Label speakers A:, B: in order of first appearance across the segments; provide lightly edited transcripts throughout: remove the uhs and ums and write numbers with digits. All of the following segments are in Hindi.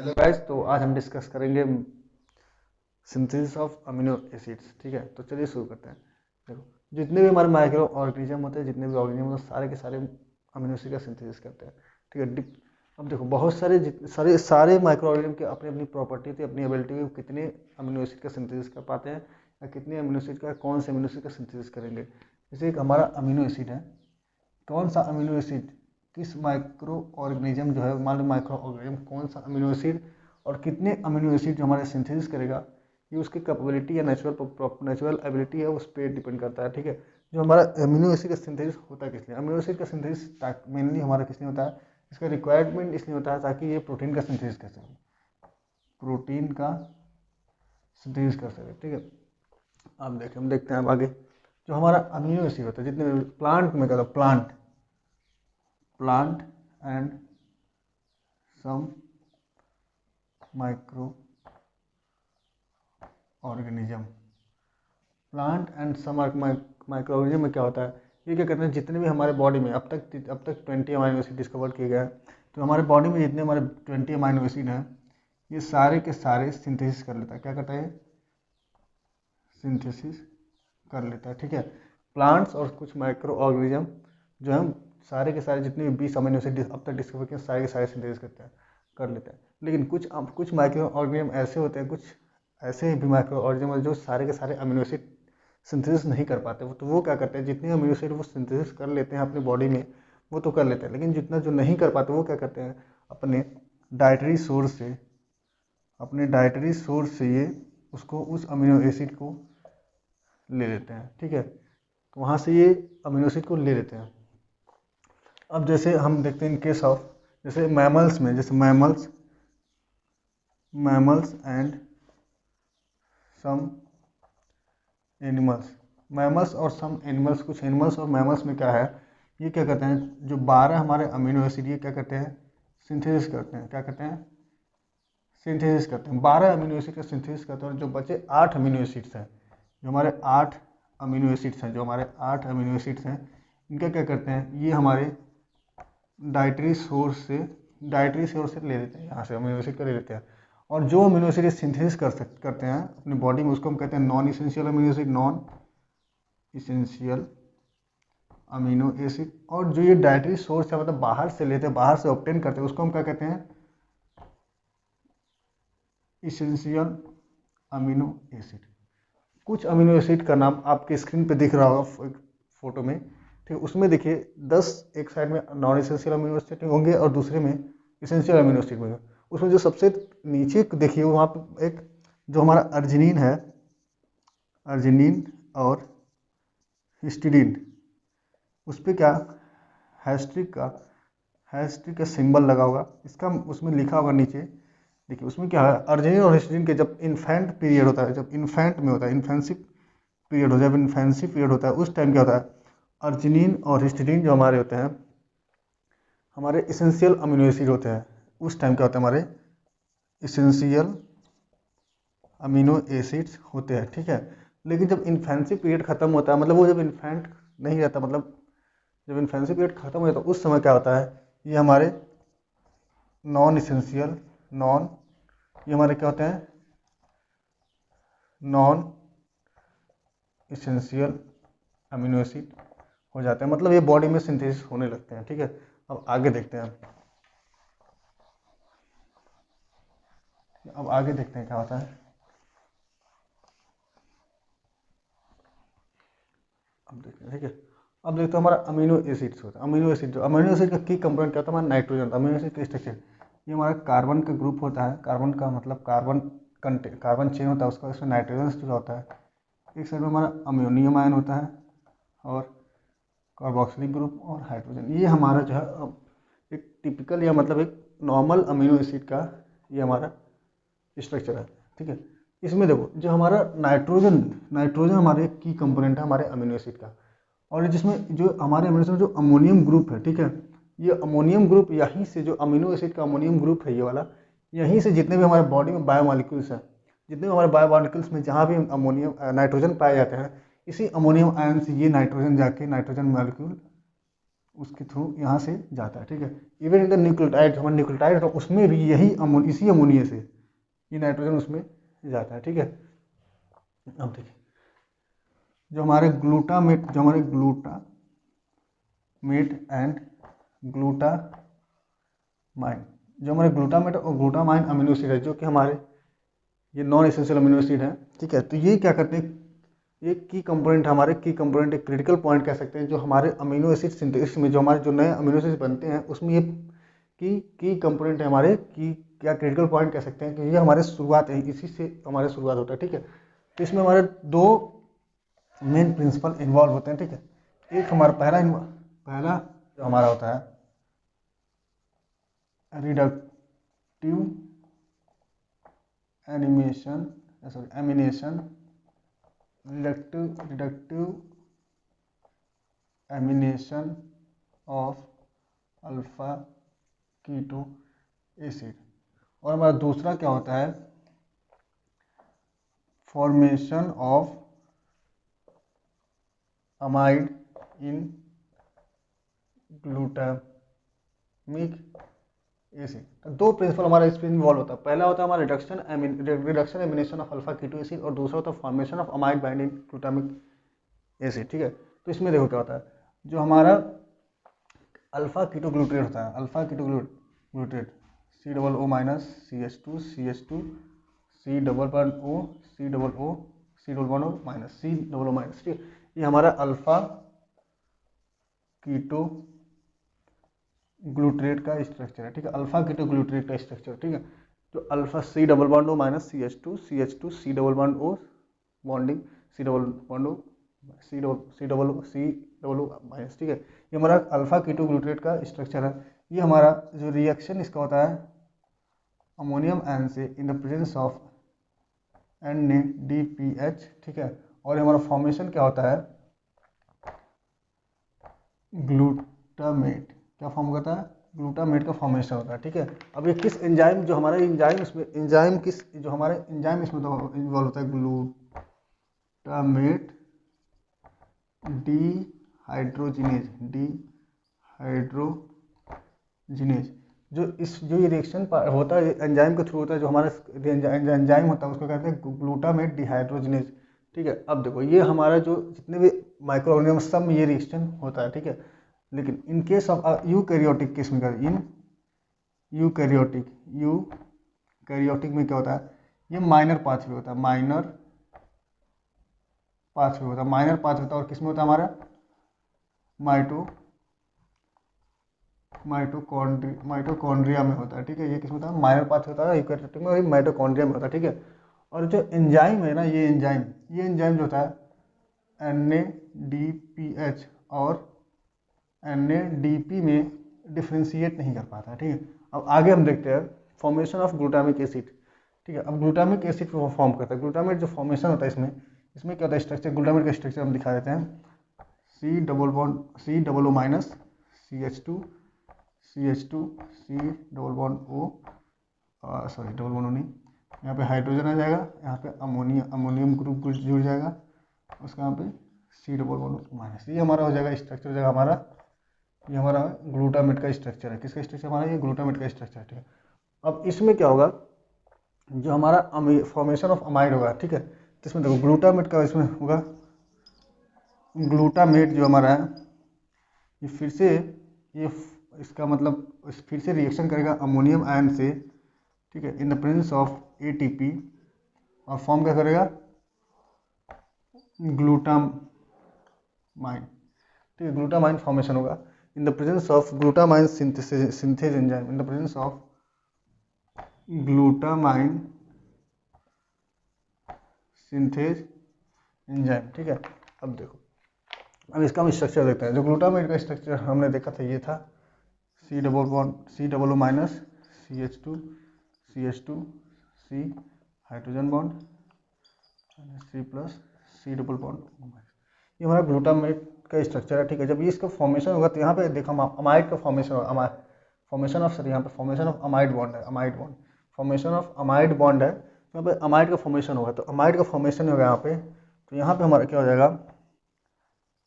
A: हेलो गाइस, तो आज हम डिस्कस करेंगे सिंथेसिस ऑफ अमीनो एसिड्स। ठीक है, तो चलिए शुरू करते हैं। देखो, जितने भी हमारे माइक्रो ऑर्गेनिज्म होते हैं, जितने भी ऑर्गेनिज्म होते हैं, सारे के सारे अमीनो एसिड का सिंथेसिस करते हैं। ठीक है। अब देखो, बहुत सारे सारे सारे माइक्रो ऑर्गेनिज्म की अपनी अपनी प्रॉपर्टी थी, अपनी एबिलिटी है, कितने अमीनो एसिड का सिंथेसिस कर पाते हैं या कितने अमीनो एसिड का, कौन से अमीनो एसिड का सिंथेसिस करेंगे। जैसे एक हमारा अमीनो एसिड है, कौन सा अमीनो एसिड किस माइक्रो ऑर्गेनिज्म जो है, मान लो माइक्रो ऑर्गेनिज्म कौन सा अमीनो एसिड और कितने अमीनो एसिड जो हमारे सिंथेसिस करेगा, ये उसकी कैपेबिलिटी या नेचुरल एबिलिटी है, उस पर डिपेंड करता है। ठीक है। जो हमारा अमीनो एसिड का सिंथेसिस होता है किस लिए, अमीनो एसिड का सिंथेसिस मेनली हमारा किस लिए होता है, इसका रिक्वायरमेंट इसलिए होता है ताकि ये प्रोटीन का सिंथेसिस कर सके, प्रोटीन का सिंथेसिस कर सके। ठीक है। अब हम देखते हैं अब आगे। जो हमारा अमीनो एसिड होता है, जितने प्लांट में कहता plant and some microorganism, plant and some microorganism में क्या होता है, ये क्या करते हैं, जितने भी हमारे बॉडी में अब तक 20 अमाइनो एसिड डिस्कवर किए गए हैं, तो हमारे बॉडी में जितने हमारे 20 अमाइनो एसिड हैं, ये सारे के सारे सिंथेसिस कर लेता है। क्या करता है, सिंथेसिस कर लेता है। ठीक है। प्लांट्स और कुछ माइक्रो ऑर्गेनिज्म जो हम सारे के सारे जितने भी 20 अमीनो एसिड अब तक डिस्कवर किए, सारे के सारे सिंथेसिस कर लेते हैं। लेकिन कुछ माइक्रो ऑर्गेनिज्म ऐसे होते हैं, कुछ ऐसे भी माइक्रो ऑर्गेनिज्म जो सारे के सारे अमीनो एसिड सिंथेसिस नहीं कर पाते। तो वो क्या करते हैं, जितने अमीनो एसिड वो सिंथेसिस कर लेते हैं अपनी बॉडी में, वो तो कर लेते हैं, लेकिन जितना जो नहीं कर पाते वो क्या करते हैं, अपने डाइटरी सोर्स से ये उसको उस अमीनो एसिड को ले लेते हैं। ठीक है। तो वहाँ से ये अमीनो एसिड को ले लेते हैं। अब जैसे हम देखते हैं इन केस ऑफ, जैसे मैमल्स में, जैसे mammals and some animals, mammals और सम एनिमल्स, कुछ एनिमल्स और मैमल्स में क्या है, ये क्या करते हैं, जो 12 हमारे अमीनो एसिड ये क्या करते हैं, सिंथेसिस करते हैं। क्या करते हैं, सिंथेसिस करते हैं। 12 अमीनो एसिड का सिंथेसिस करते हैं, और जो बचे 8 अमीनो एसिड्स हैं, जो हमारे 8 अमीनो एसिड्स हैं, इनका क्या करते हैं, ये हमारे डाइटरी सोर्स से ले लेते हैं, यहाँ से अमीनो एसिड का ले लेते हैं। और जो अमीनो एसिड सिंथेसिस करते हैं अपनी बॉडी में, उसको हम कहते हैं नॉन इसेंशियल अमीनो एसिड। और जो ये डाइटरी सोर्स है, मतलब बाहर से लेते हैं, बाहर से ऑब्टेन करते हैं, उसको हम क्या कहते हैं, इसेंशियल अमीनो एसिड। कुछ अमीनो एसिड का नाम आपके स्क्रीन पे दिख रहा होगा फोटो में। ठीक है। उसमें देखिए 10 एक साइड में नॉन इसेंशियल अमीनो एसिड होंगे और दूसरे में इसेंशियल अमीनो एसिड होंगे। उसमें जो सबसे नीचे देखिए, वहाँ पे एक जो हमारा अर्जिनिन है, अर्जिनिन और हिस्टिडीन, उस पर क्या हैस्ट्रिक का सिंबल लगा होगा, इसका उसमें लिखा होगा नीचे। देखिए उसमें क्या है, अर्जिनिन और हिस्टिडीन के जब इन्फेंट पीरियड होता है, जब इन्फेंट में होता है, इन्फेंसिव पीरियड होता है, उस टाइम क्या होता है, अर्जिनिन और हिस्टिडीन जो हमारे होते हैं, हमारे इसेंशियल अमीनो एसिड होते हैं। उस टाइम क्या होता है, हमारे इसेंशियल अमीनो एसिड्स होते हैं। ठीक है। लेकिन जब इन्फेंसी पीरियड खत्म होता है, मतलब वो जब इन्फेंट नहीं रहता, मतलब जब इन्फेंसी पीरियड खत्म हो जाता है, उस समय क्या होता है, ये हमारे नॉन इसेंशियल ये हमारे क्या होते हैं, नॉन इसेंशियल अमीनो एसिड हो जाते हैं, मतलब ये बॉडी में सिंथेसिस होने लगते हैं। ठीक है। अब आगे देखते हैं, क्या होता है। अब देखते हैं। ठीक है। अब देखते हैं हमारा अमीनो एसिड्स होता है। अमीनो एसिड का की कंपोनेंट क्या होता है, हमारा नाइट्रोजन। अमीनो एसिड का स्ट्रक्चर, ये हमारा कार्बन का ग्रुप होता है। कार्बन का मतलब कार्बन चेन होता है उसका, इसमें नाइट्रोजन जुड़ा होता है। एक साइड में हमारा अमोनियम आयन होता है और कार्बोक्सिलिक ग्रुप और हाइड्रोजन। ये हमारा जो है एक टिपिकल या मतलब एक नॉर्मल अमीनो एसिड का ये हमारा स्ट्रक्चर है। ठीक है। इसमें देखो, जो हमारा नाइट्रोजन हमारे की कंपोनेंट है हमारे अमीनो एसिड का, और जिसमें जो हमारे अमीनो एसिड में जो अमोनियम ग्रुप है, ठीक है, ये अमोनियम ग्रुप, यहीं से जो अमीनो एसिड का अमोनियम ग्रुप है ये वाला, यहीं से जितने भी हमारे बॉडी में बायोमॉलिक्यूल्स हैं, जितने भी हमारे बायोमॉलिक्यूल्स में जहाँ भी अमोनियम नाइट्रोजन पाए जाते हैं, इसी अमोनियम आयन से ये नाइट्रोजन जाके नाइट्रोजन मॉलिक्यूल उसके थ्रू यहाँ से जाता है, ठीक है। इवन इन द न्यूक्लियोटाइड, हमारा न्यूक्लियोटाइड उसमें भी यही इसी अमोनिया से ये नाइट्रोजन उसमें जाता है, ठीक है। अब देखिए जो हमारे ग्लूटामेट एंड ग्लूटामाइन, जो हमारे ग्लूटामेट और ग्लूटामाइन अमीनो एसिड है, जो कि हमारे ये नॉन एसेंशियल अमीनो एसिड है, ठीक है। तो ये क्या करते हैं, ये की कंपोनेंट, हमारे की कंपोनेंट, एक क्रिटिकल पॉइंट कह सकते हैं, जो हमारे अमीनो एसिड सिंथेसिस में, जो हमारे जो नए अमीनो एसिड बनते हैं उसमें ये की कंपोनेंट है हमारे की, क्या क्रिटिकल पॉइंट कह सकते हैं कि ये हमारे शुरुआत है, इसी से हमारे शुरुआत होता है, ठीक है। तो इसमें हमारे दो मेन प्रिंसिपल इन्वॉल्व होते हैं, ठीक है। एक हमारा पहला जो हमारा होता है reductive animation amination of alpha keto acid, और हमारा दूसरा क्या होता है formation of amide in glutamic acid. तो दो प्रिंसिपल हमारा इसमें इन्वॉल्व होता है। पहला होता है हमारा reduction amination of alpha keto acid, और दूसरा होता है formation of amide bind in glutamic acid, ठीक है। तो इसमें देखो क्या होता है, जो हमारा अल्फा कीटो ग्लूट्रेट होता है, alpha keto glutarate COO minus CH2 C double bond O C double O minus C double O minus, ठीक है। ये हमारा अल्फा कीटो ग्लूट्रेट का स्ट्रक्चर है, ठीक है। अल्फा कीटो ग्लूट्रेट का स्ट्रक्चर, ठीक है। जो alpha C double bond O minus CH2 C double bond O bonding C double bond O C double O minus, ठीक है। ये हमारा अल्फा कीटो ग्लूट्रेट का स्ट्रक्चर है। ये हमारा जो रिएक्शन इसका होता है अमोनियम आयन से in the presence of NADPH, ठीक है। और हमारा फॉर्मेशन क्या होता है ग्लूटामेट, क्या फॉर्म होता है ग्लूटामेट का फॉर्मेशन होता है, ठीक है। अब ये किस एंजाइम, जो हमारा एंजाइम इसमें एंजाइम किस, जो हमारे एंजाइम इसमें तो इन्वॉल्व होता है ग्लूटामेट डिहाइड्रोजिनेज, जो ये रिएक्शन होता है एंजाइम के थ्रू होता है, जो हमारा एंजाइम होता है उसको कहते हैं ग्लूटामेट डिहाइड्रोजिनेज, ठीक है। अब देखो ये हमारा जो जितने भी माइक्रो ऑर्गेनिज्म सब में ये रिएक्शन होता है, ठीक है। लेकिन इन केस ऑफ यूकैरियोटिक केस में, इन यूकैरियोटिक में क्या होता है, ये माइनर पाथवे होता है, माइनर पाथवे होता है, और किस में होता है हमारा माइटोकॉन्ड्रिया में होता है, ठीक है। ये किस में होता है माइनर पाथवे होता है यूकैरियोटिक में, माइटोकॉन्ड्रिया में होता है, ठीक है। और जो एंजाइम है ना, ये एंजाइम जो होता है NADPH और NADP में डिफ्रेंशिएट नहीं कर पाता, ठीक है। अब आगे हम देखते हैं फॉर्मेशन ऑफ ग्लूटामिक एसिड, ठीक है। अब ग्लूटामिक एसिड फॉर्म करता है, ग्लूटामेट जो फॉर्मेशन होता है इसमें क्या होता है स्ट्रक्चर, ग्लूटामेट का स्ट्रक्चर हम दिखा देते हैं C double O minus CH2 C double bond O, sorry double bond O नहीं, यहाँ पे हाइड्रोजन आ जाएगा, यहाँ पे अमोनियम ग्रुप जुड़ जाएगा, उसका यहाँ पे C डबल बॉन्ड माइनस, ये हमारा हो जाएगा स्ट्रक्चर हो जाएगा हमारा, ये हमारा ग्लूटामेट का स्ट्रक्चर है। किसका स्ट्रक्चर हमारा, ये ग्लूटामेट का स्ट्रक्चर है, ठीक है। अब इसमें क्या होगा, जो हमारा फॉर्मेशन ऑफ अमाइड होगा, ठीक है। तो इसमें देखो ग्लूटामेट का इसमें होगा, ग्लूटामेट जो हमारा है ये फिर से इसका मतलब फिर से रिएक्शन करेगा अमोनियम आयन से, ठीक है, in the presence of ATP, और फॉर्म क्या करेगा ग्लूटामाइन, ठीक है। ग्लूटामाइन फॉर्मेशन होगा in the presence of glutamine synthase enzyme, in the presence of glutamine synthase enzyme, ठीक है। अब देखो, अब इसका हम स्ट्रक्चर देखते हैं। जो ग्लूटामेट का स्ट्रक्चर हमने देखा था ये था C double O minus CH2 C hydrogen bond C plus C double bond, ये हमारा ग्लूटामेट का स्ट्रक्चर है, ठीक है। जब ये इसका फॉर्मेशन होगा तो यहाँ पे देखो अमाइड का फॉर्मेशन होगा, फॉर्मेशन ऑफ यहाँ पे फॉर्मेशन ऑफ अमाइड बॉन्ड है, फॉर्मेशन ऑफ अमाइड बॉन्ड है, तो यहाँ पे अमाइड का फॉर्मेशन होगा, तो अमाइड का फॉर्मेशन होगा यहाँ पे, तो यहाँ पे हमारा क्या हो जाएगा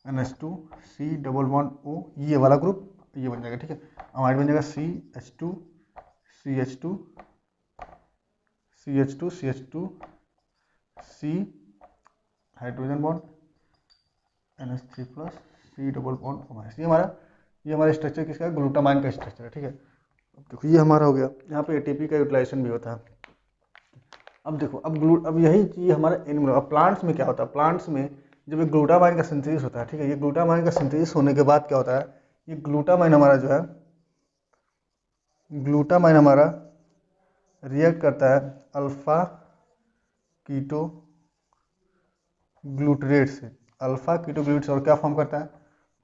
A: NH2 C double bond O, ये वाला ग्रुप ये बन जाएगा, ठीक है। अमाइड बन जाएगा CH2 CH2 CH2 CH2 C hydrogen bond NH3 plus C double bond O-। ये हमारा स्ट्रक्चर किसका है, ग्लूटामाइन का स्ट्रक्चर है, ठीक है। अब देखो ये हमारा हो गया, यहाँ पे ATP का यूटिलाइजेशन भी होता है। अब देखो अब यही चीज़ हमारा एनिमल। अब प्लांट्स में क्या होता है, प्लांट्स में जब ये ग्लूटामाइन का सिंथेसिस होता है, ठीक है, ये ग्लूटामाइन का सिंथेसिस होने के बाद क्या होता है, ये ग्लूटामाइन हमारा जो है, ग्लूटामाइन हमारा रिएक्ट करता है अल्फा कीटो ग्लूटरेट से, अल्फा कीटो ग्लूटरेट से, और क्या फॉर्म करता है,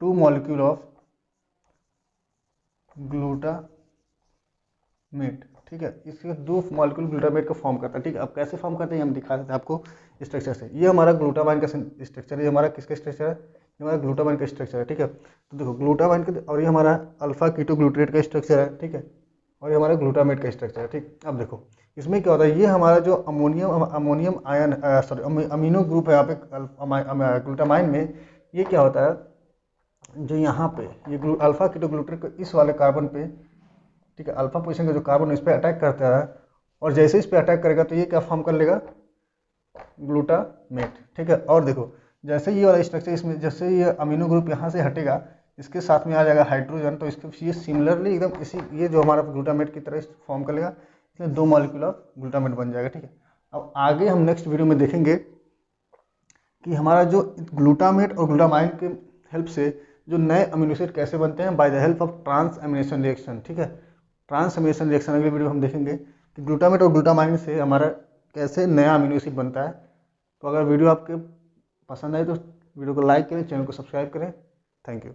A: 2 मॉलिक्यूल ऑफ ग्लूटामेट, ठीक है। इसके 2 मॉलिक्यूल ग्लूटामेट का फॉर्म करता है, ठीक है। अब कैसे फॉर्म करते हैं हम दिखा देते हैं आपको स्ट्रक्चर से। ये हमारा ग्लूटामाइन का स्ट्रक्चर है, ये हमारा किसका स्ट्रक्चर है, ये हमारा ग्लूटामाइन का स्ट्रक्चर है, ठीक है। तो देखो ग्लूटामाइन का, और ये हमारा अल्फा कीटो ग्लूटरेट का स्ट्रक्चर है, ठीक है, और ये हमारा ग्लूटामेट का स्ट्रक्चर है, ठीक। अब देखो इसमें क्या होता है, ये हमारा जो ammonium ion sorry amino group है यहाँ पे ग्लूटामाइन में, ये क्या होता है, जो यहाँ पे ये अल्फा कीटो ग्लूटरेट को इस वाले कार्बन पे, ठीक है, अल्फा पोजीशन का जो कार्बन इस पर अटैक करता है, और जैसे इस पर अटैक करेगा तो ये क्या फॉर्म कर लेगा, ग्लूटामेट, ठीक है। और देखो जैसे ये वाला स्ट्रक्चर इसमें, जैसे ये अमीनो ग्रुप यहाँ से हटेगा, इसके साथ में आ जाएगा हाइड्रोजन, तो इसके ये सिमिलरली एकदम इसी, ये जो हमारा ग्लूटामेट की तरह फॉर्म कर लेगा, इसमें 2 मॉलिक्यूल ऑफ ग्लूटामेट बन जाएगा, ठीक है। अब आगे हम नेक्स्ट वीडियो में देखेंगे कि हमारा जो ग्लूटामेट और ग्लूटामाइन के हेल्प से जो नए अमीनो एसिड कैसे बनते हैं, by the help of transamination reaction, ठीक है। ट्रांसएमिनेशन रिएक्शन अगले वीडियो में हम देखेंगे कि ग्लूटामेट और ग्लूटामाइन से हमारा कैसे नया अमीनो एसिड बनता है। तो अगर वीडियो आपके पसंद आए तो वीडियो को लाइक करें, चैनल को सब्सक्राइब करें। Thank you.